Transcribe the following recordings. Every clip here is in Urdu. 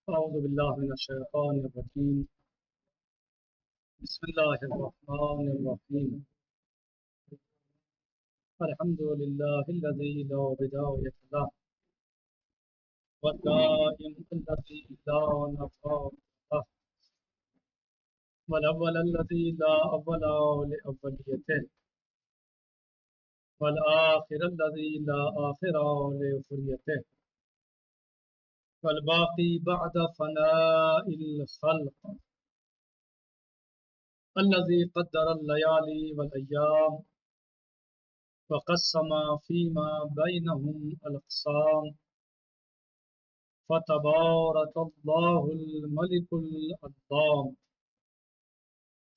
أعوذ بالله من الشيطان الرجيم. بسم الله الرحمن الرحيم. الحمد لله الذي لا بداية له والدائم الذي لا نهاية له والأول الذي لا أول لأوليته والآخر الذي لا آخر لآخريته والباقي بعد فناء الخلق الذي قدر الليالي والأيام وقسم فيما بينهم الأقسام فتبارك الله الملك الأعظم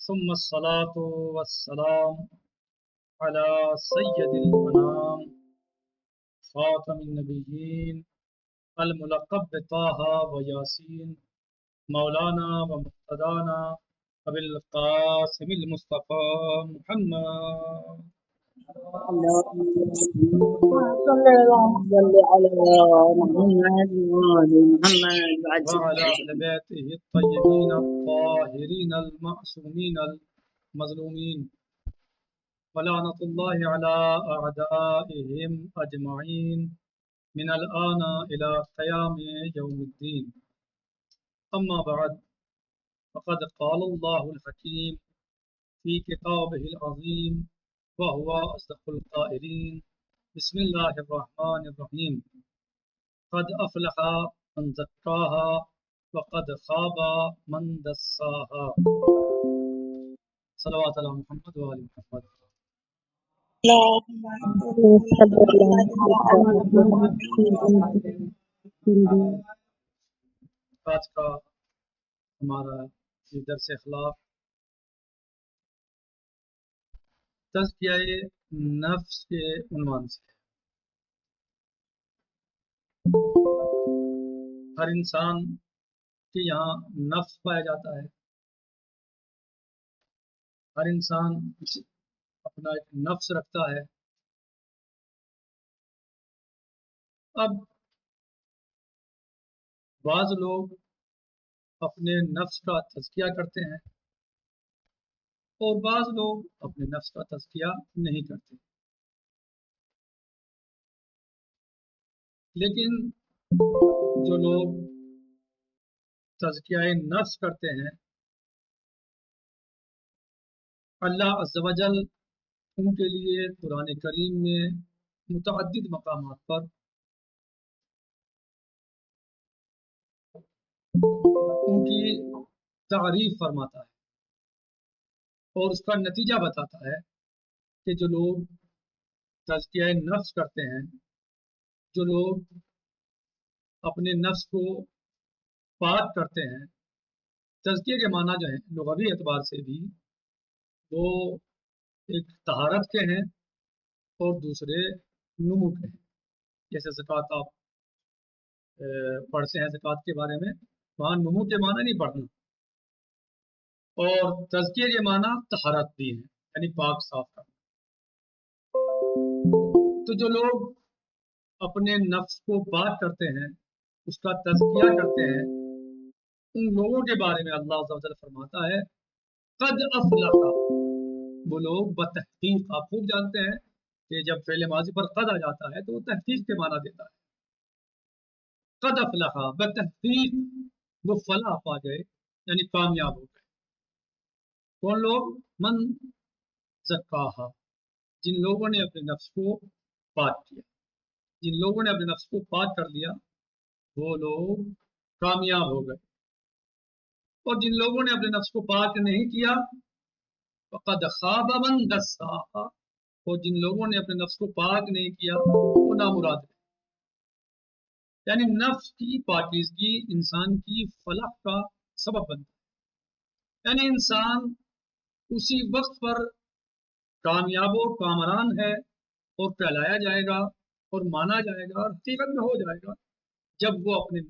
ثم الصلاة والسلام على سيد الأنام خاتم النبيين الملقب بطه وياسين مولانا ومقتدانا أبي القاسم المصطفى محمد اللهم صل على محمد وآل محمد بعد وعلى أهل بيته الطيبين الطاهرين المعصومين المظلومين ولعنة الله على أعدائهم أجمعين من الآن إلى قيام يوم الدين. أما بعد فقد قال الله الحكيم في كتابه العظيم وهو أصدق القائلين بسم الله الرحمن الرحيم قد أفلح من زكاها وقد خاب من دساها. صلوات على محمد وآل محمد. آج کا ہمارا یہ درس اخلاق تزکیہ نفس کے عنوان سے ہے۔ ہر انسان کے یہاں نفس پایا جاتا ہے، ہر انسان اپنا ایک نفس رکھتا ہے۔ اب بعض لوگ اپنے نفس کا تزکیہ کرتے ہیں اور بعض لوگ اپنے نفس کا تزکیہ نہیں کرتے، لیکن جو لوگ تزکیہ نفس کرتے ہیں اللہ عز و جل ان کے لیے قرآن کریم میں متعدد مقامات پر ان کی تعریف فرماتا ہے اور اس کا نتیجہ بتاتا ہے کہ جو لوگ تزکیہ نفس کرتے ہیں، جو لوگ اپنے نفس کو پاک کرتے ہیں، تزکیہ کے معنی جو ہیں لغوی اعتبار سے بھی وہ ایک طہارت کے ہیں اور دوسرے نمو کے ہیں۔ جیسے زکوٰۃ آپ پڑھتے ہیں زکوٰۃ کے بارے میں، وہاں نمو کے معنی نہیں پڑھنا، اور تزکیہ کے معنی طہارت بھی ہے، یعنی پاک صاف کرنا۔ تو جو لوگ اپنے نفس کو پاک کرتے ہیں، اس کا تزکیہ کرتے ہیں، ان لوگوں کے بارے میں اللہ عز و جل فرماتا ہے قد افلح۔ وہ لوگ بتحقیق، آپ خوب جانتے ہیں کہ جب فعل ماضی پر قد آ جاتا ہے تو وہ تحقیق کے معنی دیتا ہے۔ قد افلح، بتحقیق وہ فلاح پا گئے، یعنی کامیاب ہو گئے۔ کون لوگ؟ من زکاہا، جن لوگوں نے اپنے نفس کو پاک کیا، جن لوگوں نے اپنے نفس کو پاک کر لیا وہ لوگ کامیاب ہو گئے، اور جن لوگوں نے اپنے نفس کو پاک نہیں کیا فقد خاب من دساہا، اور جن لوگوں نے اپنے نفس کو پاک نہیں کیا وہ نامراد ہے۔ یعنی نفس کی پاکیزگی انسان کی فلاح کا سبب بنتا ہے، یعنی انسان اسی وقت پر کامیاب و کامران ہے اور کہلایا جائے گا اور مانا جائے گا اور حقیقت میں ہو جائے گا جب وہ اپنے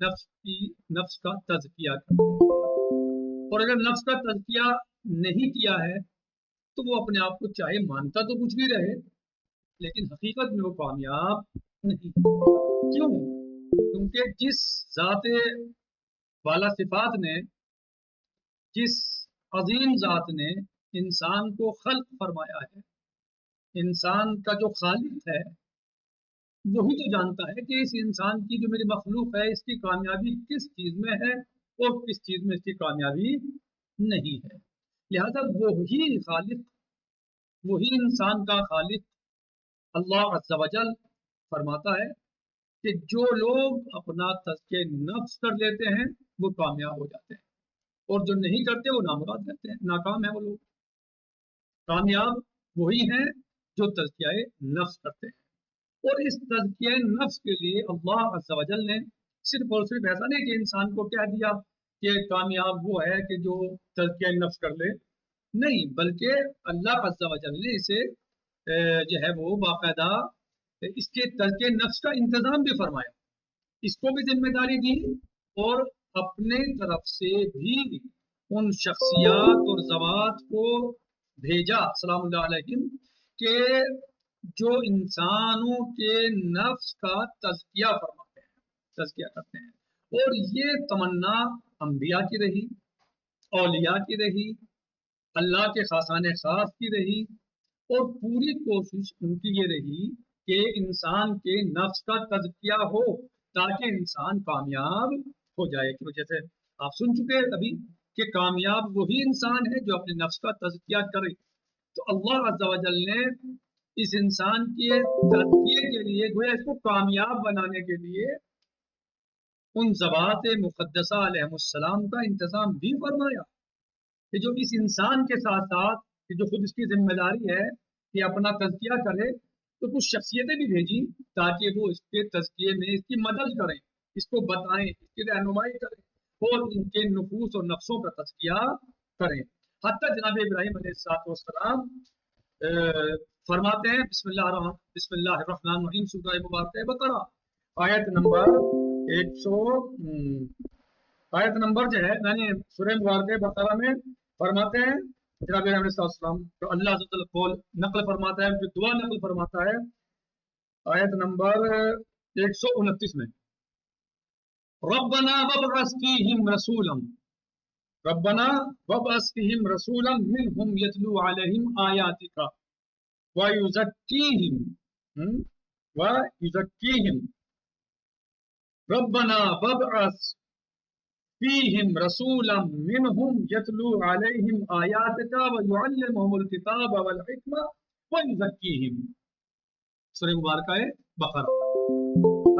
نفس کا تزکیہ کرے، اور اگر نفس کا تزکیہ نہیں کیا ہے تو وہ اپنے آپ کو چاہے مانتا تو کچھ بھی رہے لیکن حقیقت میں وہ کامیاب نہیں۔ کیوں؟ کیونکہ جس ذات بالا صفات نے، جس عظیم ذات نے انسان کو خلق فرمایا ہے، انسان کا جو خالق ہے وہی تو جانتا ہے کہ اس انسان کی جو میری مخلوق ہے اس کی کامیابی کس چیز میں ہے اور کس چیز میں اس کی کامیابی نہیں ہے۔ لہذا وہی خالق، وہی انسان کا خالق اللہ عز و جل فرماتا ہے کہ جو لوگ اپنا تزکیہ نفس کر لیتے ہیں وہ کامیاب ہو جاتے ہیں، اور جو نہیں کرتے وہ نامراد رہتے ہیں، ناکام ہیں وہ لوگ۔ کامیاب وہی ہیں جو تزکیہ نفس کرتے ہیں، اور اس تزکیہ نفس کے لیے اللہ عز و جل نے صرف اور صرف ایسا نہیں کہ انسان کو کہہ دیا کہ کامیاب وہ ہے کہ جو تزکیہ نفس کر لے، نہیں، بلکہ اللہ عز و جل نے اسے جو ہے وہ باقاعدہ اس کے تزکیہ نفس کا انتظام بھی فرمایا، اس کو بھی ذمہ داری دی، اور اپنے طرف سے بھی ان شخصیات اور ذوات کو بھیجا سلام اللہ علیہم کہ جو انسانوں کے نفس کا تزکیہ فرماتے ہیں، تزکیہ کرتے ہیں، اور یہ تمنا انبیاء کی رہی، اولیاء کی رہی، اللہ کے خاصان خاص کی رہی، اور پوری کوشش ان کی یہ رہی کہ انسان کے نفس کا تزکیہ ہو تاکہ انسان کامیاب ہو جائے۔ کہ جیسے آپ سن چکے ابھی کہ کامیاب وہی انسان ہے جو اپنے نفس کا تزکیہ کرے، تو اللہ عز و جل نے اس انسان کے تزکیے کے لیے، گویا اس کو کامیاب بنانے کے لیے، ان ذوات مقدسہ علیہ السلام کا انتظام بھی فرمایا کہ جو اس انسان کے ساتھ ساتھ کہ جو خود اس کی ذمہ داری ہے کہ اپنا تزکیہ کرے، تو کچھ شخصیتیں بھی بھیجی تاکہ وہ اس کے تزکیے میں اس کی مدد کریں، اس کو بتائیں، اس کی رہنمائی کریں، اور ان کے نفوس اور نفسوں کا تزکیہ کریں۔ حتیٰ جناب ابراہیم علیہ السلام فرماتے ہیں بسم اللہ الرحمن الرحیم، سورہ مبارکہ بقرہ آیت نمبر 100 آیت نمبر جو ہے یعنی سورہ مبارکہ بقرہ میں فرماتے ہیں جناب ابراہیم علیہ السلام تو اللہ عز و جل قول نقل فرماتا ہے، جو دعا نقل فرماتا ہے آیت نمبر 129 میں، ربنا وابعث فیہم رسولا، ربنا وابعث فیہم رسولا منہم یتلو علیہم آیاتک ویزکیہم ربنا وابعث فیہم رسولا منہم یتلو علیہم آیاتک ویعلمہم الکتاب والحکمہ ویزکیہم۔ سورہ مبارکہ بقرہ۔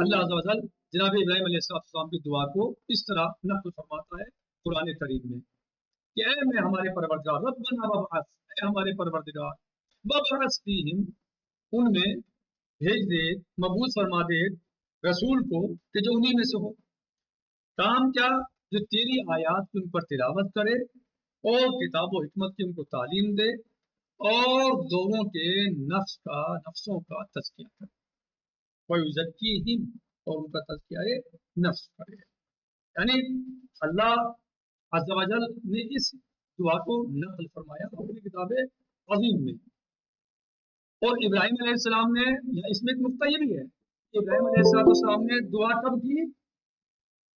اللہ عز و جل جناب ابراہیم علیہ السلام کی دعا کو اس طرح نقل فرماتا ہے قرآن کریم میں کہ اے میں ہمارے پروردگار، ربنا وابعث، اے ہمارے پروردگار، وابعث فیہم، ان میں بھیج دے، مبعوث فرما دے رسول کو کہ جو انہی میں سے ہو، کام کیا، جو تیری آیات کی ان پر تلاوت کرے اور کتاب و حکمت کی ان کو تعلیم دے اور لوگوں کے نفسوں کا تزکیہ کرے، وَيُزَكِّيهِمْ، اور ان کا تزکیہ نفس کرے۔ یعنی اللہ عز و جل نے اس دعا کو نقل فرمایا اپنی کتاب عظیم میں، اور ابراہیم علیہ السلام نے، اس میں ایک نقطہ یہ بھی ہے کہ ابراہیم علیہ السلام نے دعا کب کی؟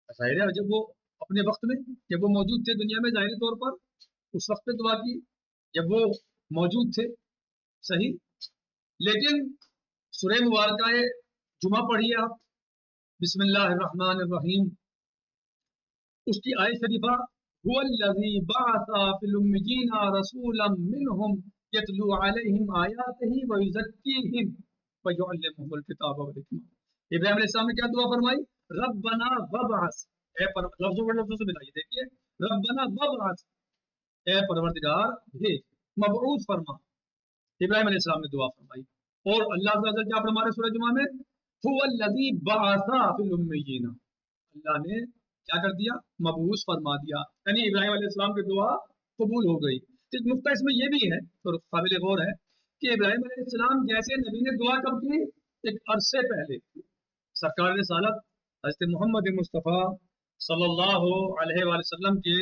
ظاہر ہے جب وہ اپنے وقت میں، جب وہ موجود تھے دنیا میں، ظاہری طور پر اس وقت پہ دعا کی جب وہ موجود تھے، صحیح، لیکن سورہ مبارکہ جمعہ پڑھیے آپ، بسم اللہ الرحمن الرحیم، اس کی آیت شریفہ هو الذی بعث فی الامیین رسولا منہم یتلو علیہم آیاتہ ویزکیہم ویعلمہم الکتاب والحکمہ۔ ابراہیم علیہ السلام نے کیا دعا فرمائی؟ ربنا وابعث، اے لفظوں پر لفظوں سے ملائیے، دیکھیے، ربنا وابعث، اے پروردگار بھیج، مبعوث فرما، ابراہیم علیہ السلام نے دعا فرمائی، اور اللہ عز و جل کیا فرما رہے سورہ جمعہ میں؟ هو الذی بعث فی الامیین، اللہ نے کیا کر دیا؟ مبعوث فرما دیا، یعنی ابراہیم علیہ السلام کی دعا قبول ہو گئی۔ تو ایک نقطہ اس میں یہ بھی ہے اور قابل غور ہے کہ ابراہیم علیہ السلام جیسے نبی نے دعا کب کی؟ ایک عرصے پہلے، سرکار رسالت حضرت محمد مصطفیٰ صلی اللہ علیہ وآلہ وسلم کے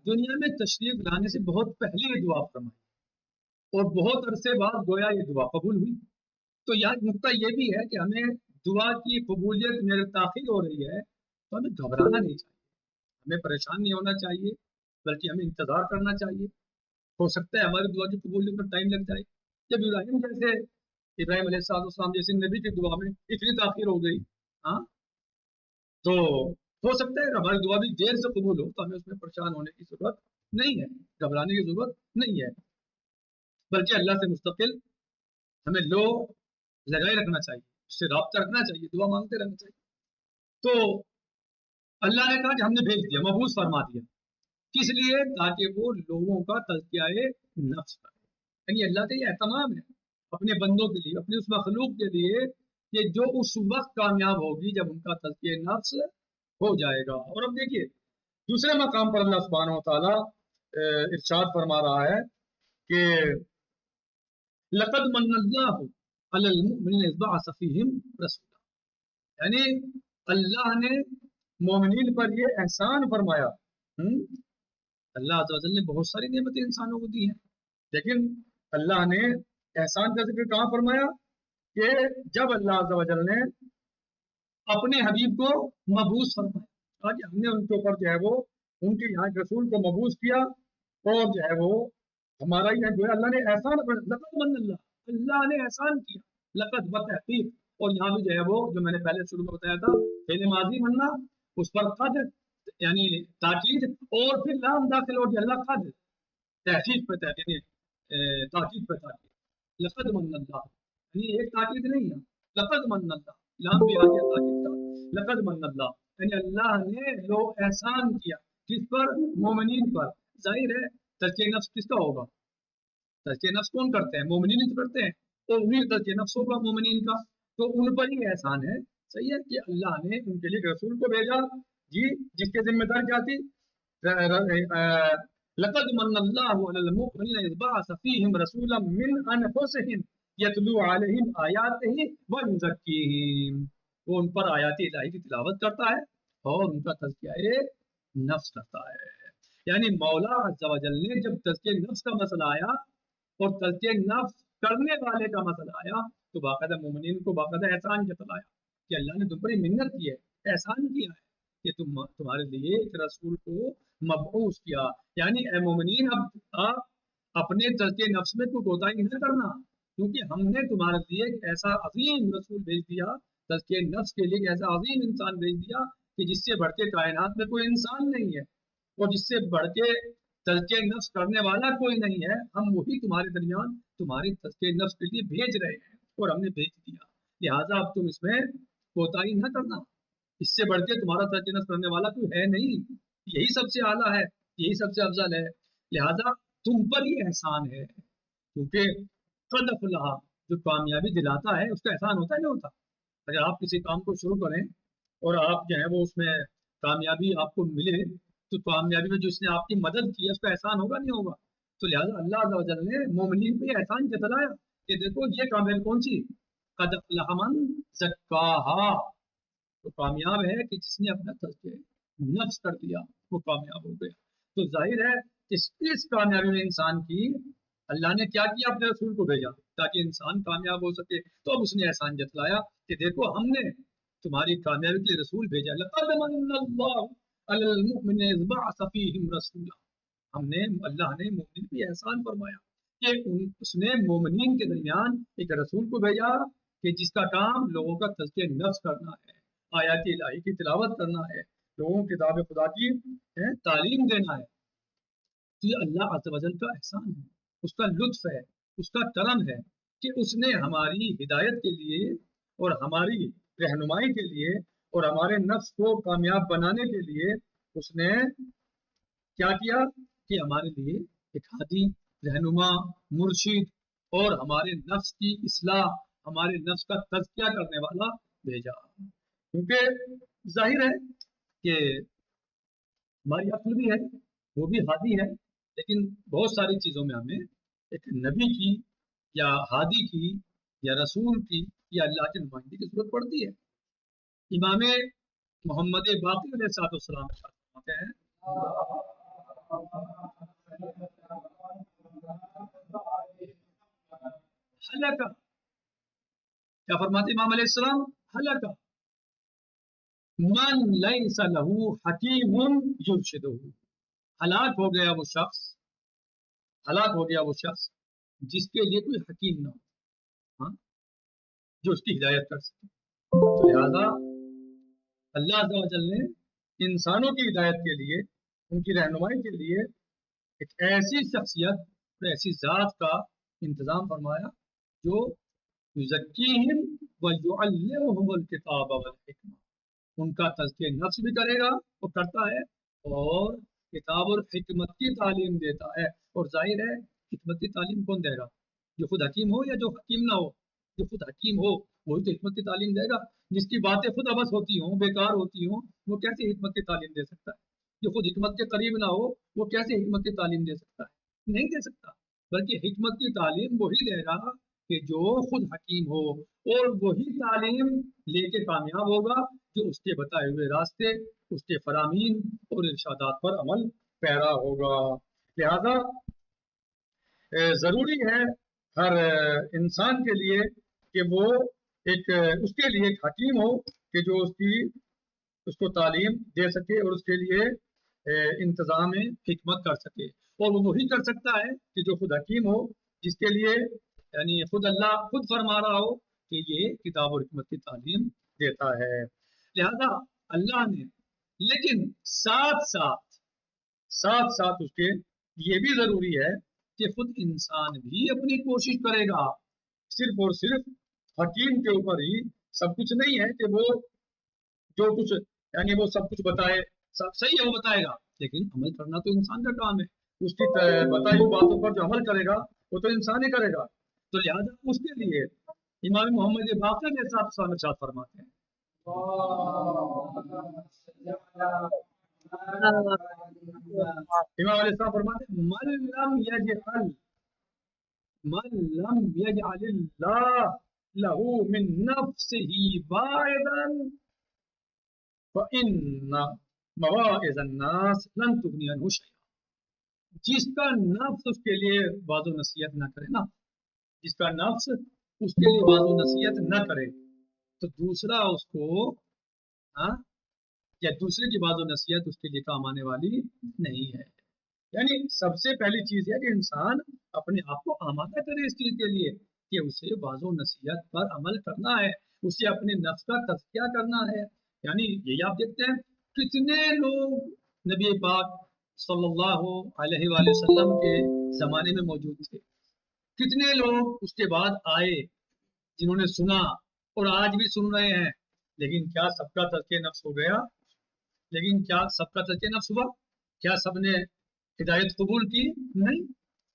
دنیا میں تشریف لانے سے بہت پہلے یہ دعا فرمائی، اور بہت عرصے بعد گویا یہ دعا قبول ہوئی۔ تو یہاں نقطہ یہ بھی ہے کہ ہمیں دعا کی قبولیت میں تاخیر ہو رہی ہے تو ہمیں گھبرانا نہیں چاہیے، ہمیں پریشان نہیں ہونا چاہیے، بلکہ ہمیں انتظار کرنا چاہیے. ہو سکتا ہے ہماری دعا کی قبولیت میں ٹائم لگ جائے. جب ابراہیم علیہ السلام جیسے نبی کی دعا میں اتنی تاخیر ہو گئی، ہاں، تو ہو سکتا ہے ہماری دعا بھی دیر سے قبول ہو، تو ہمیں اس میں پریشان ہونے کی ضرورت نہیں ہے، گھبرانے کی ضرورت نہیں ہے، بلکہ اللہ سے مستقل ہمیں لو لگائے رکھنا چاہیے، اس سے رابطہ رکھنا چاہیے، دعا مانگتے رہنا چاہیے. تو اللہ نے کہا کہ ہم نے بھیج دیا، مبعوث فرما دیا. کس لیے؟ تاکہ وہ لوگوں کا تزکیہ نفس کرے. یعنی اللہ کا یہ اہتمام ہے اپنے بندوں کے لیے، اپنی اس مخلوق کے لیے، کہ جو اس وقت کامیاب ہوگی جب ان کا تزکیہ نفس ہو جائے گا. اور اب دیکھیے دوسرے مقام پر اللہ سبحانہ و تعالیٰ ارشاد فرما رہا ہے کہ لقد من اللہ علی المؤمنین اذ بعث فیہم رسولا، یعنی اللہ نے مومنین پر یہ احسان فرمایا. اللہ عز و جل نے بہت ساری نعمتیں انسانوں کو دی ہیں، لیکن اللہ نے احسان کا ذکر کہاں فرمایا؟ کہ جب اللہ عز و جل نے اپنے حبیب کو مبعوث فرمایا، آج ہم نے ان کے اوپر جو ہے وہ ان کے یہاں رسول کو مبعوث کیا، اور جو ہے وہ ہمارا یہ جو ہے اللہ نے احسان، لقد من اللہ، اللہ نے احسان کیا، لقد بتحقیق. اور یہاں بھی جو ہے وہ جو میں نے پہلے شروع میں بتایا تھا فعل ماضی مننا، اس پر قد یعنی تاکید، اور پھر لام داخل ہو گیا، اللہ قد تحقیق پہ تحقیق، تاکید پہ تاکید. لقد من اللہ یعنی ایک تاکید نہیں ہے، لقد من اللہ، لام بھی آ گیا تاکید کا. لقد من اللہ یعنی اللہ نے لو احسان کیا، کس پر؟ مومنین پر. ظاہر ہے تزکیہ نفس کس کا ہوگا؟ تزکیہ نفس کون کرتے ہیں؟ مومنین ہی کرتے ہیں، تو انہیں تزکیہ نفس ہوگا مومنین کا، تو ان پر ہی احسان ہے. صحیح ہے کہ اللہ نے ان کے لیے رسول کو بھیجا، جی، جس کے ذمہ دار کیا تھی؟ لقد من اللہ علی المؤمنین اذ بعث فیہم رسولا من انفسہم یتلو علیہم آیاتہ ویزکیہم. وہ ان پر آیات الہی کی تلاوت کرتا ہے اور ان کا تزکیہ نفس کرتا ہے. یعنی مولا عز و جل نے جب تزکیہ نفس کا مسئلہ آیا اور تزکیہ نفس کرنے والے کا مسئلہ آیا تو باقاعدہ مومنین کو باقاعدہ احسان جتلایا کہ اللہ نے تم پر منت کی ہے، احسان کیا ہے کہ تمہارے لیے ایک رسول کو مبعوث کیا. یعنی اے مومنین اب آپ اپنے تزکیہ نفس میں کوئی کوتاہی نہ کرنا، کیونکہ ہم نے تمہارے لیے ایک ایسا عظیم رسول بھیج دیا، تزکیہ نفس کے لیے ایک ایسا عظیم انسان بھیج دیا کہ جس سے بڑھ کے کائنات میں کوئی انسان نہیں ہے، اور جس سے بڑھ کے تزکیہ نفس کرنے والا کوئی نہیں ہے. ہم وہی تمہارے درمیان تمہاری تزکیہ نفس کے لیے بھیج رہے ہیں اور ہم نے بھیج دیا، لہٰذا اب تم اس میں کوتاہی نہ کرنا. اس سے بڑھ کے تمہارا تزکیہ نفس کرنے والا کوئی ہے نہیں، یہی سب سے اعلیٰ ہے، یہی سب سے افضل ہے، لہٰذا تم پر ہی احسان ہے. کیونکہ قد افلح جو کامیابی دلاتا ہے اس کا احسان ہوتا ہے نہیں ہوتا؟ اگر آپ کسی کام کو شروع کریں اور آپ جو ہے وہ اس میں کامیابی آپ کو ملے تو کامیابی میں جو اس نے آپ کی مدد کی ہے اس کا احسان ہوگا نہیں ہوگا؟ تو لہٰذا اللہ عز و جل نے مومنین پہ احسان جتلایا کہ دیکھو یہ کامیابی کون سی؟ قد افلح من زکاہا، تو کامیاب ہے کہ جس نے اپنا تزکیہ نفس کر دیا، وہ کامیاب ہو گیا. تو ظاہر ہے اس کامیابی میں انسان کی اللہ نے کیا کیا؟ اپنے رسول کو بھیجا تاکہ انسان کامیاب ہو سکے. تو اب اس نے احسان جتلایا کہ دیکھو ہم نے تمہاری کامیابی کے لیے رسول بھیجا. لقد من اللہ علی المؤمنین اذ بعث فیہم رسولا، ہم نے اللہ نے مومنین پہ احسان فرمایا کہ اس نے مومنین کے درمیان ایک رسول کو بھیجا کہ جس کا کام لوگوں کا تزکیہ نفس کرنا ہے، آیات الہی کی تلاوت کرنا ہے، لوگوں کو کتاب خدا کی تعلیم دینا ہے. تو یہ اللہ عز و جل کا احسان ہے، اس کا لطف ہے، اس کا کرم ہے کہ اس نے ہماری ہدایت کے لیے اور ہماری رہنمائی کے لیے اور ہمارے نفس کو کامیاب بنانے کے لیے اس نے کیا کیا کہ ہمارے لیے ایک ہادی، رہنما، مرشد اور ہمارے نفس کی اصلاح، ہمارے نفس کا تزکیہ کرنے والا بھیجا. کیونکہ ظاہر ہے کہ ہماری عقل بھی ہے، وہ بھی ہادی ہے، لیکن بہت ساری چیزوں میں ہمیں ایک نبی کی یا ہادی کی یا رسول کی یا اللہ کے نمائندے کی ضرورت پڑتی ہے. امام محمد باقر علیہ السلام فرماتے ہیں حلق کیا فرماتے امام علیہ السلام؟ ہلاک من لیس لہ حکیم یرشدہ، ہلاک ہو گیا وہ شخص، ہلاک ہو گیا وہ شخص جس کے لیے کوئی حکیم نہ ہو، ہاں، جو اس کی ہدایت کر سکے۔ تو لہذا اللہ عز و جل نے انسانوں کی ہدایت کے لیے، ان کی رہنمائی کے لیے ایک ایسی شخصیت، ایسی ذات کا انتظام فرمایا جو یزکیہم ویعلمہم الکتاب والحکمہ، ان کا تزکیہ نفس بھی کرے گا، وہ کرتا ہے، اور کتاب اور حکمت کی تعلیم دیتا ہے۔ اور ظاہر ہے حکمت کی تعلیم کون دے گا؟ جو خود حکیم ہو یا جو حکیم نہ ہو؟ جو خود حکیم ہو وہی تو حکمت کی تعلیم دے گا۔ جس کی باتیں خود عبث ہوتی ہوں، بیکار ہوتی ہوں، وہ کیسے حکمت کی تعلیم دے سکتا ہے؟ جو خود حکمت کے قریب نہ ہو وہ کیسے حکمت کی تعلیم دے سکتا ہے؟ نہیں دے سکتا۔ بلکہ حکمت کی تعلیم وہی دے گا کہ جو خود حکیم ہو، اور وہی تعلیم لے کے کامیاب ہوگا جو اس کے بتائے ہوئے راستے، اس کے فرامین اور ارشادات پر عمل پیرا ہوگا۔ لہذا ضروری ہے ہر انسان کے لیے کہ وہ اس کے لیے ایک حکیم ہو کہ جو اس کو تعلیم دے سکے اور اس کے لیے انتظام حکمت کر سکے۔ اور وہ وہی کر سکتا ہے کہ جو خود حکیم ہو، جس کے لیے یعنی خود اللہ خود فرما رہا ہو کہ یہ کتاب اور حکمت کی تعلیم دیتا ہے۔ لہذا اللہ نے، لیکن ساتھ ساتھ اس کے یہ بھی ضروری ہے کہ خود انسان بھی اپنی کوشش کرے گا۔ صرف اور صرف حکیم کے اوپر ہی سب کچھ نہیں ہے کہ وہ جو کچھ یعنی وہ سب کچھ بتائے، سب صحیح ہے وہ بتائے گا، لیکن عمل کرنا تو انسان کا کام ہے۔ اس کی بتائی ہوئی باتوں پر جو عمل کرے گا وہ تو انسان ہی کرے گا۔ تو لہذا اس کے لیے امام محمد باقر کے ساتھ ارشاد فرماتے ہیں، امام علیہ السلام فرماتے ہیں من لم يجعل اللہ له من نفسه باعدا فإن مواعظ الناس لن تغني عنه شيئا۔ جس کا نفس اس کے لیے واضح نصیحت نہ کرے نا، جس کا نفس اس کے لیے واضح نصیحت نہ کرے تو دوسرا اس کو یا دوسرے کی واضح نصیحت اس کے لیے کام آنے والی نہیں ہے۔ یعنی سب سے پہلی چیز ہے کہ انسان اپنے آپ کو آمادہ کرے اس چیز کے لیے کہ اسے واضح نصیحت پر عمل کرنا ہے، اسے اپنے نفس کا تزکیہ کرنا ہے۔ یعنی یہی آپ دیکھتے ہیں کتنے لوگ نبی پاک صلی اللہ علیہ وآلہ وسلم کے زمانے میں موجود تھے، کتنے لوگ اس کے بعد آئے جنہوں نے سنا اور آج بھی سن رہے ہیں، لیکن کیا سب کا تزکیہ نفس ہو گیا؟ لیکن کیا سب کا تزکیہ نفس ہوا؟ کیا سب نے ہدایت قبول کی؟ نہیں،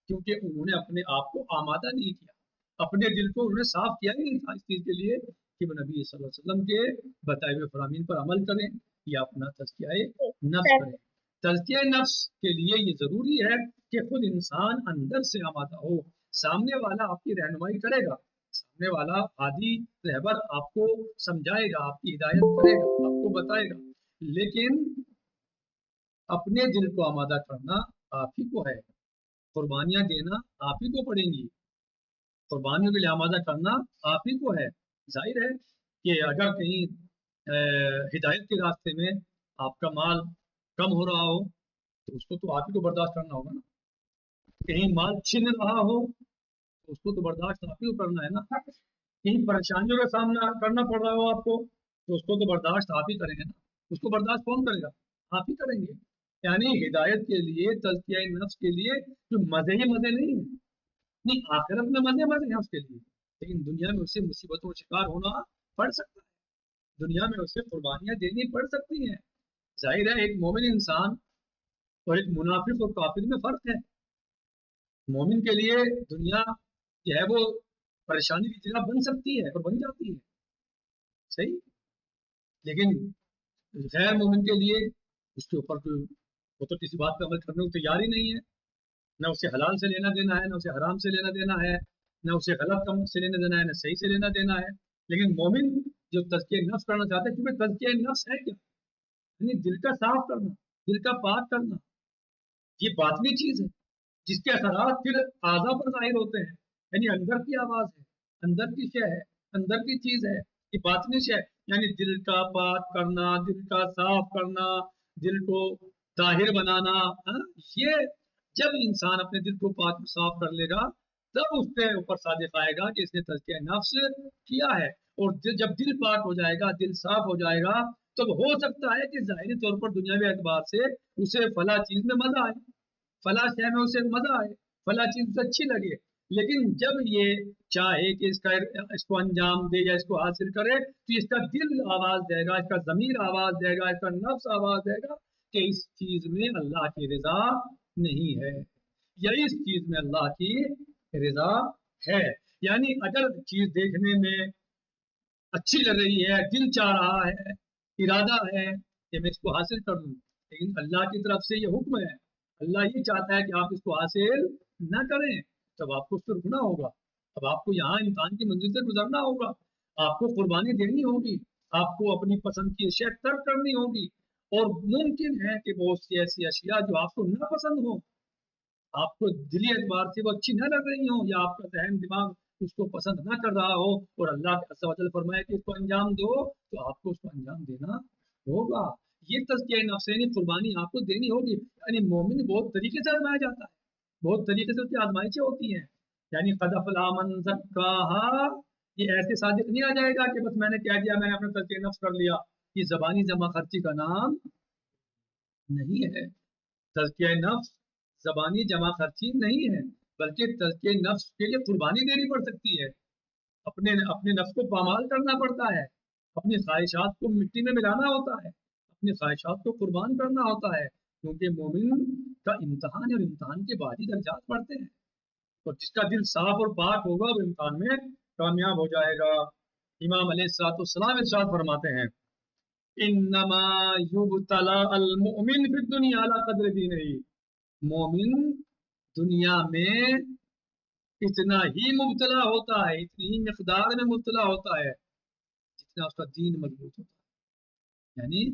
کیونکہ انہوں نے اپنے آپ کو آمادہ نہیں کیا، اپنے دل کو انہوں نے صاف کیا ہی نہیں تھا اس چیز کے لیے کہ وہ نبی صلی اللہ علیہ وسلم کے بتائے ہوئے فرامین پر عمل کریں یا اپنا تزکیہ نفس کریں۔ تزکیہ نفس کے لیے یہ ضروری ہے کہ خود انسان اندر سے آمادہ ہو۔ سامنے والا آپ کی رہنمائی کرے گا، سامنے والا ہادی رہبر آپ کو سمجھائے گا، آپ کی ہدایت کرے گا، آپ کو بتائے گا، لیکن اپنے دل کو آمادہ کرنا آپ ہی کو ہے، قربانیاں دینا آپ ہی کو پڑیں گی، قربانیوں کے لیے آمادہ کرنا آپ ہی کو ہے۔ ظاہر ہے کہ اگر کہیں ہدایت کے راستے میں آپ کا مال کم ہو رہا ہو تو اس کو تو آپ ہی کو برداشت کرنا ہوگا نا، کہیں مال چھن رہا ہو تو اس کو تو برداشت آپ ہی کو کرنا ہے نا، کہیں پریشانیوں کا سامنا کرنا پڑ رہا ہو آپ کو تو اس کو تو برداشت آپ ہی کریں گے نا، اس کو برداشت کون کرے گا؟ آپ ہی کریں گے۔ یعنی ہدایت کے لیے، تزکیہ نفس کے لیے جو مزے ہی مزے نہیں ہیں، نہیں آخرت میں مزے ہیں اس کے لیے، لیکن دنیا میں اسے مصیبتوں کا شکار ہونا پڑ سکتا ہے، دنیا میں اسے قربانیاں دینی پڑ سکتی ہیں۔ ظاہر ہے ایک مومن انسان اور ایک منافق اور کافر میں فرق ہے۔ مومن کے لیے دنیا جو ہے وہ پریشانی کی جگہ بن سکتی ہے اور بن جاتی ہے، صحیح، لیکن غیر مومن کے لیے اس کے اوپر وہ تو کسی بات پہ عمل کرنے کو تیار ہی نہیں ہے، نہ اسے حلال سے لینا دینا ہے، نہ اسے حرام سے لینا دینا ہے، نہ اسے غلط کم سے لینا دینا ہے، نہ صحیح سے لینا دینا ہے۔ لیکن مومن جو تزکیہ نفس کرنا چاہتا ہے، کیونکہ تزکیہ نفس ہے کیا؟ یعنی دل کا صاف کرنا، دل کا پاک کرنا، یہ باطنی چیز ہے جس کے اثرات پھر اعضاء پر ظاہر ہوتے ہیں۔ یعنی اندر کی آواز ہے، اندر کی شے ہے، اندر کی چیز ہے، یہ باطنش ہے، یعنی دل کا پاک کرنا، دل کا صاف کرنا، دل کو طاہر بنانا. ہاں، یہ جب انسان اپنے دل کو پاک صاف کر لے گا تب اس کے اوپر صادق آئے گا کہ اس نے تزکیہ نفس کیا ہے. اور جب دل پاک ہو جائے گا، دل صاف ہو جائے گا، تب ہو سکتا ہے کہ ظاہری طور پر دنیاوی اعتبار سے اسے فلاں چیز میں مزہ آئے، فلاں شے میں اسے مزہ آئے، فلاں چیز اسے اچھی لگے. لیکن جب یہ چاہے کہ اس کو انجام دے یا اس کو حاصل کرے تو اس کا دل آواز دے گا، اس کا ضمیر آواز دے گا، اس کا نفس آواز دے گا کہ اس چیز میں اللہ کی رضا نہیں ہے یا اس چیز میں اللہ کی رضا ہے. یعنی اگر چیز دیکھنے میں اچھی لگ رہی ہے، دل چاہ رہا ہے، ارادہ ہے کہ میں اس کو حاصل کر لوں، لیکن اللہ کی طرف سے یہ حکم ہے، اللہ یہ چاہتا ہے کہ آپ اس کو حاصل نہ کریں، تب آپ کو اس سے رکنا ہوگا. اب آپ کو یہاں امتحان کی منزل سے گزرنا ہوگا، آپ کو قربانی دینی ہوگی، آپ کو اپنی پسند کی اشیاء ترک کرنی ہوگی. اور ممکن ہے کہ بہت سی ایسی اشیاء جو آپ کو نہ پسند ہوں، آپ کو دلی اعتبار سے وہ اچھی نہ لگ رہی ہوں، یا آپ کا ذہن دماغ اس کو پسند نہ کر رہا ہو، اور اللہ عز و جل فرمائے کہ اس کو انجام دو، تو آپ کو اس کو انجام دینا ہوگا. یہ تزکیہ نفس یعنی قربانی آپ کو دینی ہوگی. یعنی مومن بہت طریقے سے آزمایا جاتا ہے، بہت طریقے سے اس کی آزمائشیں ہوتی ہیں. یعنی قد افلح من زکاہا، یہ ایسے صادق نہیں آ جائے گا کہ بس میں نے کہہ دیا، میں نے اپنا تزکیہ نفس کر لیا. یہ زبانی جمع خرچی کا نام نہیں ہے. تزکیہ نفس زبانی جمع خرچی نہیں ہے، بلکہ تزکیہ نفس کے لیے قربانی دینی پڑ سکتی ہے. اپنے نفس کو پامال کرنا پڑتا ہے، اپنی خواہشات کو مٹی میں ملانا ہوتا ہے، اپنی خواہشات کو قربان کرنا ہوتا ہے، کیونکہ مومن کا امتحان ہے اور امتحان کے بعد ہی درجات بڑھتے ہیں. اور جس کا دل صاف اور پاک ہوگا وہ امتحان میں کامیاب ہو جائے گا. امام علیہ السلام ارشاد فرماتے ہیں انما یبتلی المؤمن فی الدنیا علی قدر دینہ، مومن دنیا میں اتنا ہی مبتلا ہوتا ہے، اتنی ہی مقدار میں مبتلا ہوتا ہے جتنا اس کا دین مضبوط ہوتا ہے. یعنی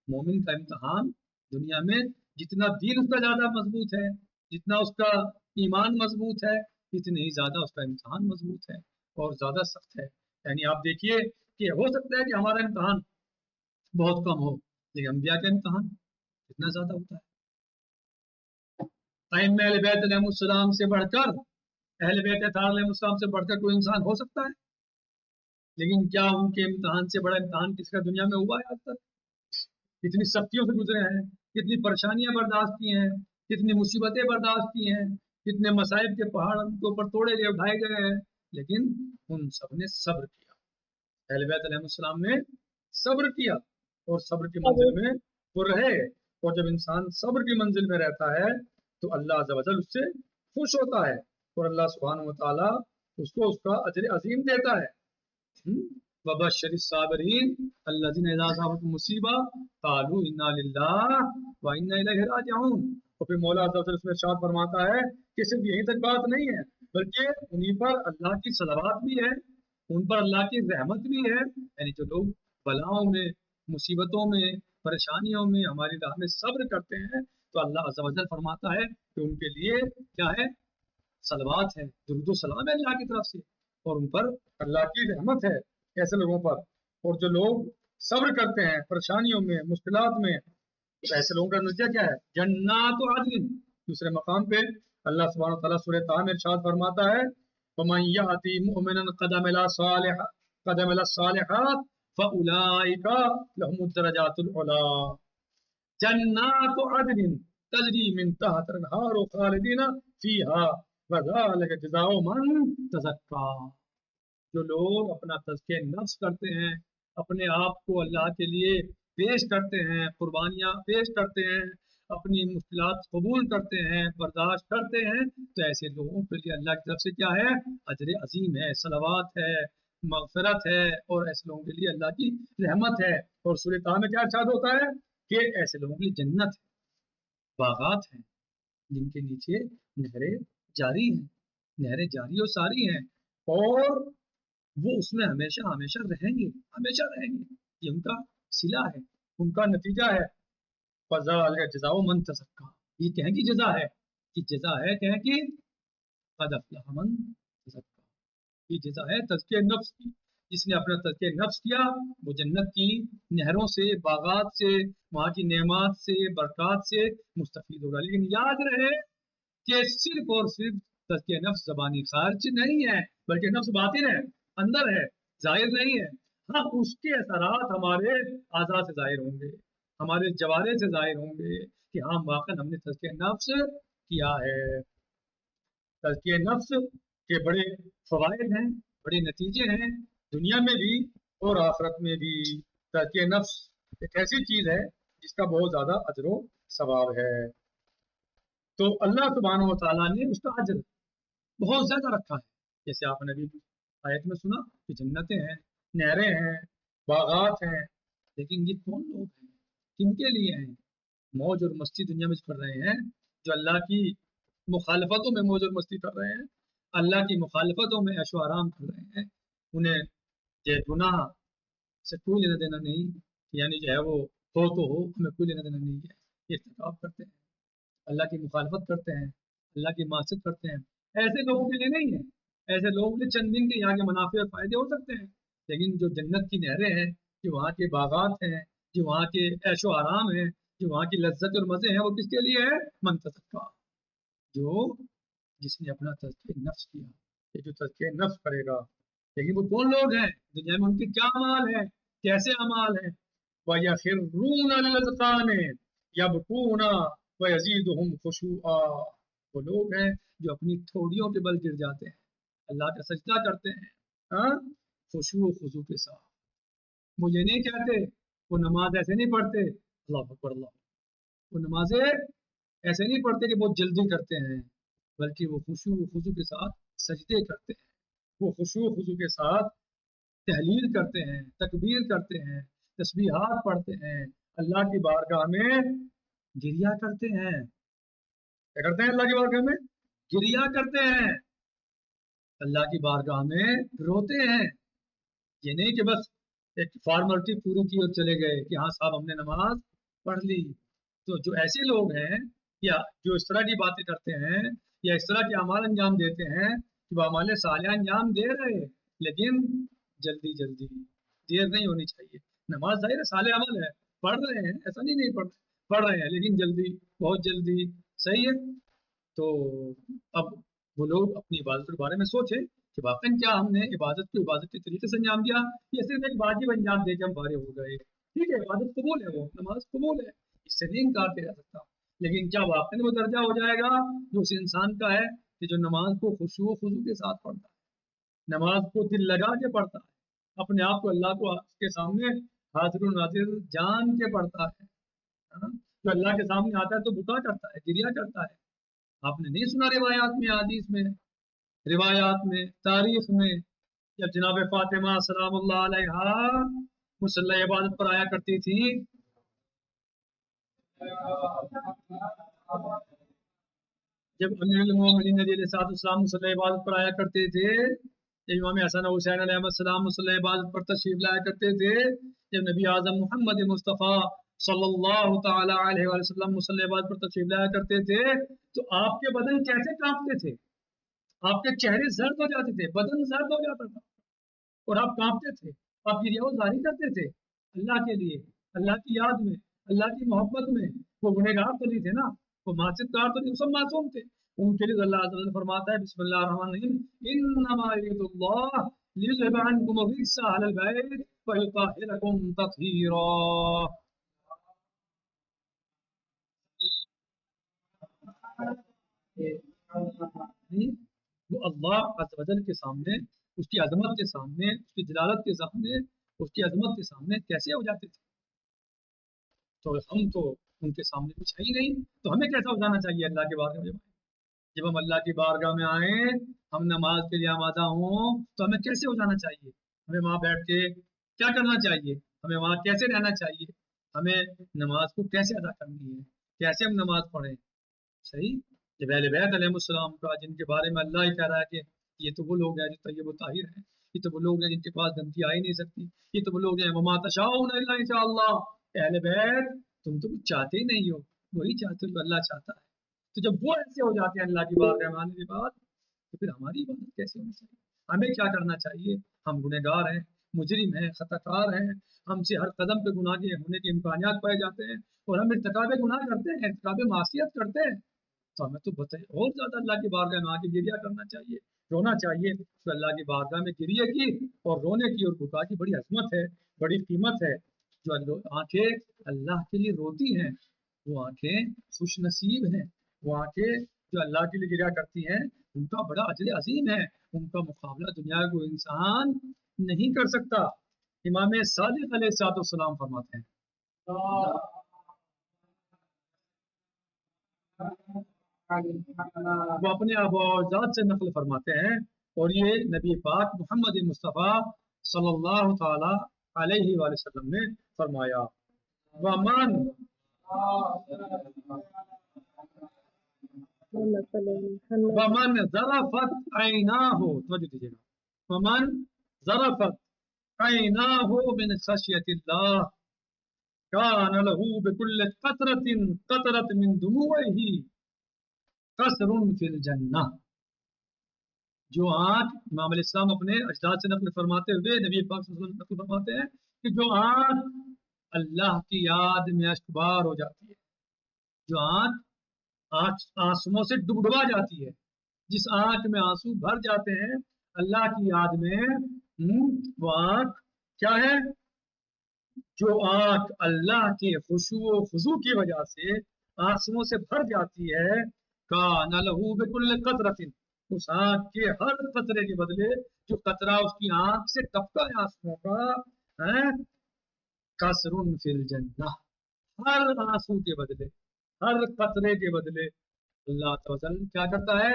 مومن کا امتحان دنیا میں جتنا دین اس کا زیادہ مضبوط ہے، جتنا اس کا ایمان مضبوط ہے، اتنے ہی زیادہ اس کا امتحان مضبوط ہے اور زیادہ سخت ہے. یعنی آپ دیکھیے کہ ہو سکتا ہے کہ ہمارا امتحان بہت کم ہو، لیکن انبیاء کا امتحان اتنا زیادہ ہوتا ہے. ائمہ اہل بیت علیہ السلام سے بڑھ کر، اہل بیت اطہار علیہ السلام سے بڑھ کر کوئی انسان ہو سکتا ہے؟ لیکن کیا ان کے امتحان سے بڑا امتحان کس کا دنیا میں ہوا ہے آج تک؟ کتنی سختیوں سے گزرے ہیں، کتنی پریشانیاں برداشت کی ہیں، کتنی مصیبتیں برداشت کی ہیں، کتنے مصائب کے پہاڑ ان کے اوپر توڑے گئے، اٹھائے گئے ہیں، لیکن ان سب نے صبر کیا. اہل بیت علیہ السلام نے صبر کیا اور صبر کی منزل میں وہ رہے. اور جب انسان صبر کی منزل میں رہتا ہے تو اللہ عز و جل اس سے خوش ہوتا ہے اور اللہ سبحانہ و تعالیٰ اس کو اس کا اجر عظیم دیتا ہے. وبشر الصابرین الذین اذا اصابتهم مصیبہ قالوا انا للہ وانا الیہ راجعون. اور پھر مولا عز و جل اس میں ارشاد فرماتا ہے کہ صرف یہیں تک بات نہیں ہے، بلکہ انہیں پر اللہ کی صلوات بھی ہے، ان پر اللہ کی رحمت بھی ہے. یعنی جو لوگ بلاؤں میں، مصیبتوں میں، پریشانیوں میں ہماری راہ میں صبر کرتے ہیں تو اللہ عز و جل فرماتا ہے کہ ان کے لیے کیا ہے؟ صلوات ہے، درود و سلام ہے اللہ کی طرف سے، اور ان پر اللہ کی رحمت ہے ایسے لوگوں پر. اور جو لوگ صبر کرتے ہیں پریشانیوں میں، مشکلات میں، تو ایسے لوگوں کا نتیجہ کیا ہے؟ جنات عدن. دوسرے مقام پہ اللہ سبحانہ وتعالیٰ سورہ طہ میں ارشاد فرماتا ہے وَمَن يَأْتِ مُؤْمِنًا قَدْ عَمِلَ الصَّالِحَاتِ فَأُولَٰئِكَ لَهُمُ الدَّرَجَاتُ الْعُلَىٰ جنات عدن تجری من تحت الانہار خالدین فیہا وذالک جزاء من تزکا. جو لوگ اپنا تزکیہ نفس کرتے ہیں، اپنے آپ کو اللہ کے لیے پیش کرتے ہیں، قربانیاں پیش کرتے ہیں، اپنی مشکلات قبول کرتے ہیں، برداشت کرتے ہیں، تو ایسے لوگوں کے لیے اللہ کی طرف سے کیا ہے؟ اجر عظیم ہے، صلوات ہے، مغفرت ہے، اور ایسے لوگوں کے لیے اللہ کی رحمت ہے. اور سورہ طہ میں کیا ارشاد ہوتا ہے کہ ایسے لوگوں کے لیے جنت ہے، باغات ہیں جن کے نیچے نہریں جاری ہیں، نہریں جاری اور ساری ہیں، اور وہ اس میں ہمیشہ ہمیشہ رہیں گے، ہمیشہ رہیں گے. یہ ان کا صلہ ہے، ان کا نتیجہ ہے. فَذَلِكَ جَزَاءُ مَن تَزَكَّىٰ. یہ کہیں کی جزا ہے، یہ جزا ہے کہیں کی قَدْ أَفْلَحَ مَن تَزَكَّىٰ. یہ جزا ہے تزکیہ نفس کی. جس نے اپنا تزکیہ نفس کیا وہ جنت کی نہروں سے، باغات سے، وہاں کی نعمات سے، برکات سے مستفید ہوگا۔ لیکن یاد رہے کہ صرف اور صرف تزکیہ نفس زبانی خارج نہیں ہے، بلکہ نفس باطن ہے، اندر ہے، ظاہر نہیں ہے۔ ہاں اس کے اثرات ہمارے اعضاء سے ظاہر ہوں گے، ہمارے جوارے سے ظاہر ہوں گے کہ ہاں واقعا ہم نے تزکیہ نفس کیا ہے۔ تزکیہ نفس کے بڑے فوائد ہیں، بڑے نتیجے ہیں، دنیا میں بھی اور آخرت میں بھی۔ تزکیہ نفس ایک ایسی چیز ہے جس کا بہت زیادہ اجر و ثواب ہے۔ تو اللہ سبحانہ و تعالیٰ نے اس کا اجر بہت زیادہ رکھا ہے، جیسے آپ نے ابھی آیت میں سنا کہ جنتیں ہیں، نہریں ہیں، باغات ہیں، لیکن یہ کون لوگ ہیں، کن کے لیے ہیں؟ موج اور مستی دنیا میں کر رہے ہیں، جو اللہ کی مخالفتوں میں موج اور مستی کر رہے ہیں، اللہ کی مخالفتوں میں عیش و آرام کر رہے ہیں، انہیں یہ گناہ سے کوئی لینا دینا نہیں، یعنی جو ہے وہ تو ہو، ہمیں کوئی لینا دینا نہیں ہے، یہ ارتکاب کرتے ہیں، اللہ کی مخالفت کرتے ہیں، اللہ کی معصیت کرتے ہیں، ایسے لوگوں کے لیے نہیں ہے۔ ایسے لوگوں کے چند دن کے یہاں کے منافع اور فائدے ہو سکتے ہیں، لیکن جو جنت کی نہریں ہیں، جو وہاں کے باغات ہیں، جو وہاں کے عیش و آرام ہیں، جو وہاں کی لذت اور مزے ہیں، وہ کس کے لیے ہے؟ من تزکا، جو جس نے اپنا تزکیہ نفس کیا، یہ جو تزکیہ نفس کرے گا۔ لیکن وہ کون لوگ ہیں؟ دنیا میں ان کے کیا اعمال ہیں، کیسے اعمال ہیں؟ وَيَخِرُّونَ لِلْأَذْقَانِ يَبْكُونَ وَيَزِيدُهُمْ خُشُوعًا، وہ لوگ ہیں جو اپنی ٹھوڑیوں کے بل گر جاتے ہیں، اللہ کا سجدہ کرتے ہیں، ہاں خشوع و خضوع کے ساتھ۔ وہ یہ نہیں کہتے، وہ نماز ایسے نہیں پڑھتے، اللہ اکبر اللہ، وہ نمازیں ایسے نہیں پڑھتے کہ بہت جلدی کرتے ہیں، بلکہ وہ خشوع و خضوع کے ساتھ سجدے کرتے ہیں، وہ خشوع و خضوع کے ساتھ تحلیل کرتے ہیں، تکبیر کرتے ہیں، تسبیحات پڑھتے ہیں، اللہ کی بارگاہ میں گریا کرتے ہیں۔ کیا کرتے ہیں اللہ کی بارگاہ میں؟ گریا کرتے ہیں، اللہ کی بارگاہ میں روتے ہیں۔ یہ نہیں کہ بس ایک فارملٹی پوری کی اور چلے گئے کہ ہاں صاحب ہم نے نماز پڑھ لی۔ تو جو ایسے لوگ ہیں یا جو اس طرح کی باتیں کرتے ہیں یا اس طرح کے اعمال انجام دیتے ہیں کہ وہ اعمال صالحہ انجام دے رہے لیکن جلدی جلدی، دیر نہیں ہونی چاہیے۔ نماز ظاہر ہے صالح عمل ہے، پڑھ رہے ہیں، ایسا نہیں پڑھ رہے ہیں، لیکن جلدی، بہت جلدی، صحیح ہے۔ تو اب وہ لوگ اپنی عبادت کے بارے میں سوچیں کہ واقعی کیا ہم نے عبادت کو عبادت کے طریقے سے انجام دیا یا صرف ایک واجب انجام دے کے ہم فارغ ہو گئے؟ ٹھیک ہے، عبادت قبول ہے، وہ نماز قبول ہے، اس سے نہیں انکار کیا جا سکتا، لیکن کیا واقعی وہ درجہ ہو جائے گا جو اس انسان کا ہے کہ جو نماز کو خشوع و خضوع کے ساتھ پڑھتا ہے، نماز کو دل لگا کے پڑھتا ہے، اپنے آپ کو اللہ کو کے سامنے حاضر و ناظر جان کے پڑھتا ہے، جو اللہ کے سامنے آتا ہے تو بکا کرتا ہے، گریا کرتا ہے۔ آپ نے نہیں سنا روایات میں، حدیث میں، روایات میں، تاریخ میں، جب جناب فاطمہ سلام اللہ علیہا مصلی عبادت پر آیا کرتی تھی، جب امیر المومنین علیہ السلام مصلی عبادت پر آیا کرتے تھے، جب امام حسن حسین علیہ السلام مصلی عبادت پر تشریف لایا کرتے تھے، جب نبی اعظم محمد مصطفیٰ صلی اللہ تعالی علیہ وسلم مصلی عبادت پر تشریف لایا کرتے تھے تو آپ کے بدن کیسے کانپتے تھے؟ آپ کے چہرے زرد ہو جاتے تھے، بدن زرد ہو جاتا تھا اور آپ کانپتے تھے، آپ کی ریا ظاہر کرتے تھے اللہ کے لیے، اللہ کی یاد میں، اللہ کی محبت میں۔ وہ گنہگار تو نہیں تھے نا، وہ معصیت کار تو نہیں، وہ سب معصوم تھے۔ ان کے لیے اللہ عز و جل فرماتا ہے بسم اللہ الرحمن الرحیم انما یرید اللہ لیذهب عنکم الرجس اہل البیت ویطہرکم تطہیرا۔ وہ اللہ عز و جل کے سامنے، اس کی عظمت کے سامنے، اس کی جلالت کے سامنے، اس کی عظمت کے سامنے کیسے ہو جاتے تھے؟ تو ہم تو ان کے سامنے کچھ ہے ہی نہیں، تو ہمیں کیسا ہو جانا چاہیے اللہ کے بارگاہ میں؟ جب ہم اللہ کی بارگاہ میں آئیں، ہم نماز کے لیے آمادہ ہوں تو ہمیں کیسے ہو جانا چاہیے؟ ہمیں وہاں بیٹھ کے کیا کرنا چاہیے؟ ہمیں وہاں کیسے رہنا چاہیے؟ ہمیں نماز کو کیسے ادا کرنی ہے؟ کیسے ہم نماز پڑھیں؟ صحیح، جب اہل بیت علیہ السلام کا، جن کے بارے میں اللہ ہی کہہ رہا ہے کہ یہ تو وہ لوگ ہیں جو طیب و طاہر ہیں، یہ تو وہ لوگ ہیں جن کے پاس گندگی آ ہی نہیں سکتی، یہ تو وہ لوگ ہیں وما تشاءون الا ان شاء اللہ، اہل بیت تم تو کچھ چاہتے ہی نہیں ہو، وہی چاہتے ہو جو اللہ چاہتا ہے۔ تو جب وہ ایسے ہو جاتے ہیں اللہ کی بارگاہ میں آنے کے بعد تو پھر ہماری عبادت کیسے ہونی چاہیے؟ ہمیں کیا کرنا چاہیے؟ ہم گنہگار ہیں، مجرم ہیں، خطاکار ہیں، ہم سے ہر قدم پہ گناہ کے ہونے کے امکانات پائے جاتے ہیں اور ہم ارتکاب گناہ کرتے ہیں، ارتکاب معصیت کرتے ہیں، تو ہمیں تو بتائیے اور زیادہ اللہ کی بارگاہ میں آ کے گریہ کرنا چاہیے، رونا چاہیے. تو اللہ کی بارگاہ میں گریہ کی اور رونے کی اور بکا کی بڑی عظمت ہے، بڑی قیمت ہے. جو آنکھیں اللہ کے لیے روتی ہیں وہ آنکھیں خوش نصیب ہیں، وہ آنکھیں جو اللہ کے لیے گریہ کرتی ہیں ان کا بڑا اجر عظیم ہے، ان کا مقابلہ دنیا کو انسان نہیں کر سکتا. امام صادق علیہ السلام فرماتے ہیں وہ اپنے آبا و اجداد سے نقل فرماتے ہیں اور یہ نبی پاک محمد مصطفیٰ صلی اللہ تعالی علیہ وآلہ وسلم نے فرمایا. ومن ومن ذرفت عیناہ، توجہ دیجیے گا، ومن ذرفت عیناہ من خشیت اللہ کان لہ بکل قطرۃ قطرۃ من دموعہ قصر فی الجنہ. جو آنکھ امام علیہ السلام اپنے اجداد سے نقل فرماتے ہوئے نبی پاک صلی اللہ علیہ وسلم نقل فرماتے ہیں کہ جو آنکھ اللہ کی یاد میں اشکبار ہو جاتی ہے، جو آنکھ آنسوؤں سے ڈبڈبا جاتی ہے، جس آنکھ میں آنسو بھر جاتے ہیں اللہ کی یاد میں، وہ آنکھ کیا ہے؟ جو آنکھ اللہ کے خشوع و خضوع کی وجہ سے آنسوؤں سے بھر جاتی ہے، کان لہ بکل قطرۃ، اس آنکھ کے ہر قطرے کے بدلے، جو قطرہ اس کی آنکھ سے ٹپکا ہے آنسوؤں کا، قصر فی الجنہ، ہر آنسو کے بدلے، ہر قطرے کے بدلے اللہ تعالی کیا کرتا ہے؟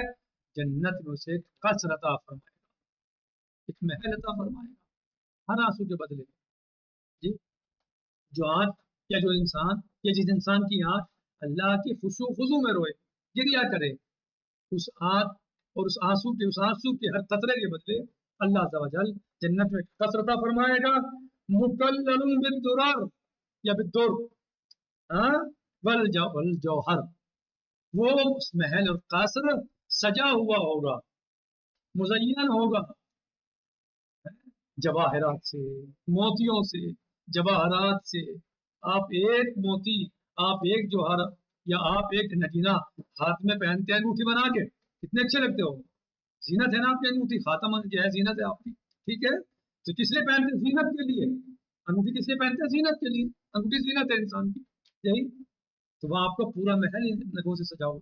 جنت میں اسے قصر عطا فرمائے گا، ایک محل عطا فرمائے گا ہر آنسو کے بدلے. جی جو آنکھ یا جو انسان یا جس انسان کی آنکھ اللہ کی خشوع و خضوع میں روئے، گریہ کرے، اس آنکھ اور اس آنسو کے ہر قطرے کے بدلے اللہ عز و جل جنت میں قصر عطا فرمائے گا، مکلل بالدرر یا بالدر والجوہر. وہ اس محل اور قصر سجا ہوا ہوگا، مزین ہوگا جواہرات سے، موتیوں سے، جواہرات سے. آپ ایک موتی، آپ ایک جوہر یا آپ ایک نگینہ ہاتھ میں پہنتے ہیں انگوٹھی بنا کے، کتنے اچھے لگتے ہو، زینت ہے نا آپ کی انگوٹھی، خاتم جو ہے زینت ہے آپ کی، ٹھیک ہے. تو کس لیے پہنتے ہیں؟ زینت کے لیے. انگوٹھی کس لیے پہنتے ہیں؟ زینت کے لیے. انگوٹھی زینت ہے انسان کی، یہی. تو وہاں آپ کا پورا محل نگوں سے سجا ہوا،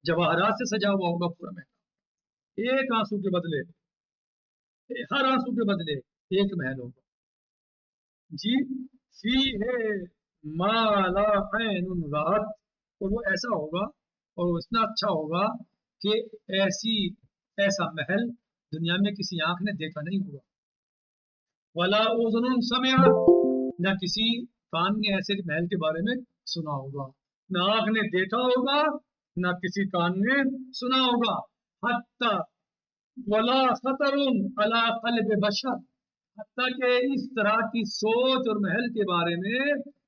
جواہرات سے سجا ہوا ہوگا پورا محل. ایک آنسو کے بدلے، ہر آنسو کے بدلے ایک محل ہوگا. جی فی ہے مالا عین رات، اور وہ ایسا ہوگا اور وہ اتنا اچھا ہوگا کہ ایسا محل دنیا میں کسی آنکھ نے دیکھا نہیں ہوگا. ولا اذن سمعت، نہ کسی کان نے ایسے محل کے بارے میں سنا ہوگا، نہ آنکھ نے دیکھا ہوگا نہ کسی کان نے سنا ہوگا. حتی ولا خطر علی قلب بشر، حتیٰ کہ اس طرح کی سوچ اور محل کے بارے میں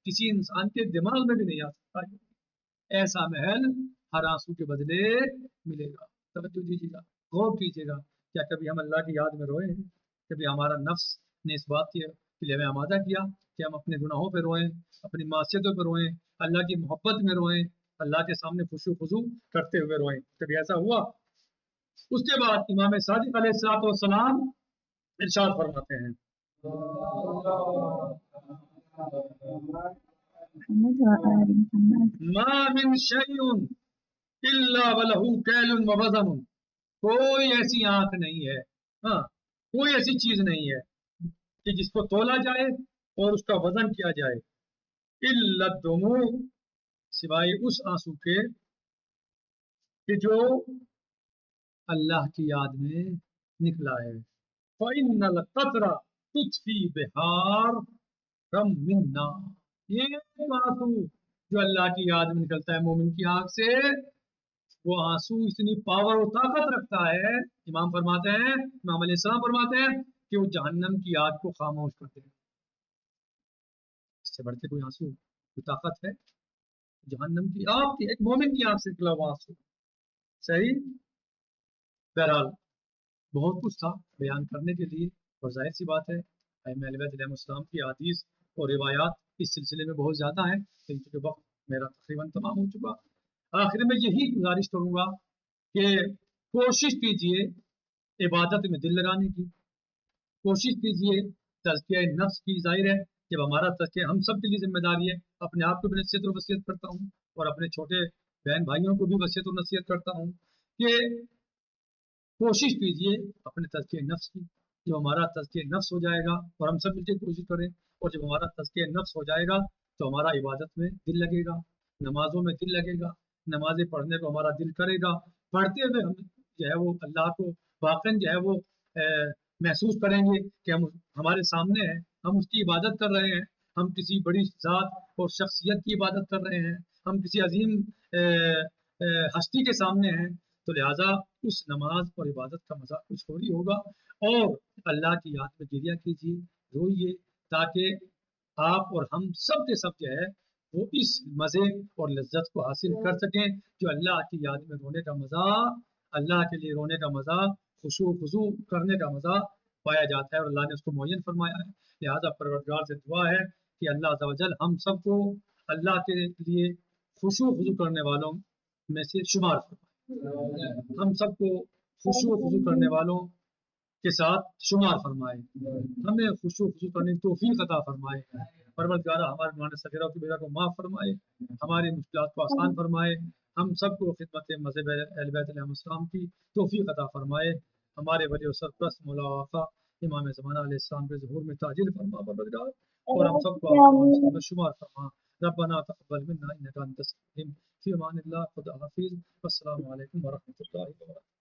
کسی انسان کے دماغ میں بھی نہیں آ سکتا. ایسا محل ہر آنسو کے بدلے ملے گا. توجہ دیجیے گا، غور کیجیے گا. کیا کبھی ہم اللہ کی یاد میں روئے ہیں؟ کبھی ہمارا نفس نے اس بات کے لیے ہمیں آمادہ کیا کہ ہم اپنے گناہوں پہ روئیں، اپنی معصیتوں پہ روئیں، اللہ کی محبت میں روئیں، اللہ کے سامنے خشوع و خضوع کرتے ہوئے روئیں؟ کبھی ایسا ہوا؟ اس کے بعد امام صادق علیہ السلام ارشاد فرماتے ہیں ما من شیء الا وله کیل و وزن، کوئی ایسی آنکھ نہیں ہے، کوئی ایسی چیز نہیں ہے کہ جس کو تولا جائے اور اس کا وزن کیا جائے، الا الدموع، سوائے اس آنسو کے کہ جو اللہ کی یاد میں نکلا ہے. فإن القطرة تطفی بہار کم منا، یہ آنسو جو اللہ کی یاد میں نکلتا ہے مومن کی آنکھ سے، وہ آنسو اتنی پاور و طاقت رکھتا ہے، امام فرماتے ہیں، امام علیہ السلام فرماتے ہیں کہ وہ جہنم کی آگ کو خاموش کرتے ہیں. اس سے بڑھ کے کوئی آنسو، کوئی طاقت ہے؟ جہنم کی آگ کی، ایک مومن کی آنکھ سے نکلا ہوا آنسو. صحیح. بہرحال بہت کچھ تھا بیان کرنے کے لیے، اور ظاہر سی بات ہے ائمہ اہل بیت علیہم السلام کی حدیث اور روایات اس سلسلے میں بہت زیادہ ہیں، لیکن چونکہ وقت میرا تقریباً تمام ہو چکا، آخر میں یہی گزارش کروں گا کہ کوشش کیجئے عبادت میں دل لگانے کی، کوشش کیجئے تزکیہ نفس کی۔ ظاہر ہے جب ہمارا تزکیہ، ہم سب کے لیے ذمہ داری ہے، اپنے آپ کو بھی نصیحت اور وصیت کرتا ہوں اور اپنے چھوٹے بہن بھائیوں کو بھی وصیت اور نصیحت کرتا ہوں کہ کوشش کیجئے اپنے تزکیہ نفس کی۔ جب ہمارا تزکیہ نفس ہو جائے گا، اور ہم سب مل کے کوشش کریں، اور جب ہمارا تزکیہ نفس ہو جائے گا تو ہمارا عبادت میں دل لگے گا، نمازوں میں دل لگے گا، نمازیں پڑھنے کو ہمارا دل کرے گا، پڑھتے ہوئے ہم جو ہے وہ اللہ کو واقعاً جو ہے وہ محسوس کریں گے کہ ہم ہمارے سامنے ہیں، ہم اس کی عبادت کر رہے ہیں، ہم کسی بڑی ذات اور شخصیت کی عبادت کر رہے ہیں، ہم کسی عظیم ہستی کے سامنے ہیں، تو لہٰذا اس نماز اور عبادت کا مزہ کچھ اور ہی ہوگا۔ اور اللہ کی یاد میں گریہ کیجیے، روئیے، تاکہ آپ اور ہم سب کے سب جو ہے وہ اس مزے اور لذت کو حاصل کر سکیں جو اللہ کی یاد میں رونے کا مزہ، اللہ کے لیے رونے کا مزہ، خشوع و خضوع کرنے کا مزہ پایا جاتا ہے، اور اللہ نے اس کو معین فرمایا ہے۔ لہٰذا پروردگار سے دعا ہے کہ اللہ عز و جل ہم سب کو اللہ کے لیے خشوع و خضوع کرنے والوں میں سے شمار فرمائے، ہم سب کو خشوع و خضوع کرنے والوں کے ساتھ شمار فرمائے، ہمیں خشوع و خضوع کرنے کی توفیق عطا فرمائے۔ پروردگارہ ہمارے گناہ صغیرہ کی بیڑا کو معاف فرمائے، ہماری مشکلات کو آسان فرمائے، ہم سب کو خدمت مذہب اہل بیت علیہ السلام کی توفیق عطا فرمائے، ہمارے ولی و سرپرست مولا آقا امام زمانہ علیہ السلام کے ظہور میں تاجر فرما پروردگار، اور ہم سب کو آپ میں شمار فرما۔ ربنا تقبل منا انک انت السمیع العلیم، فی امان اللہ، خدا حافظ، والسلام علیکم ورحمۃ اللہ وبرکاتہ۔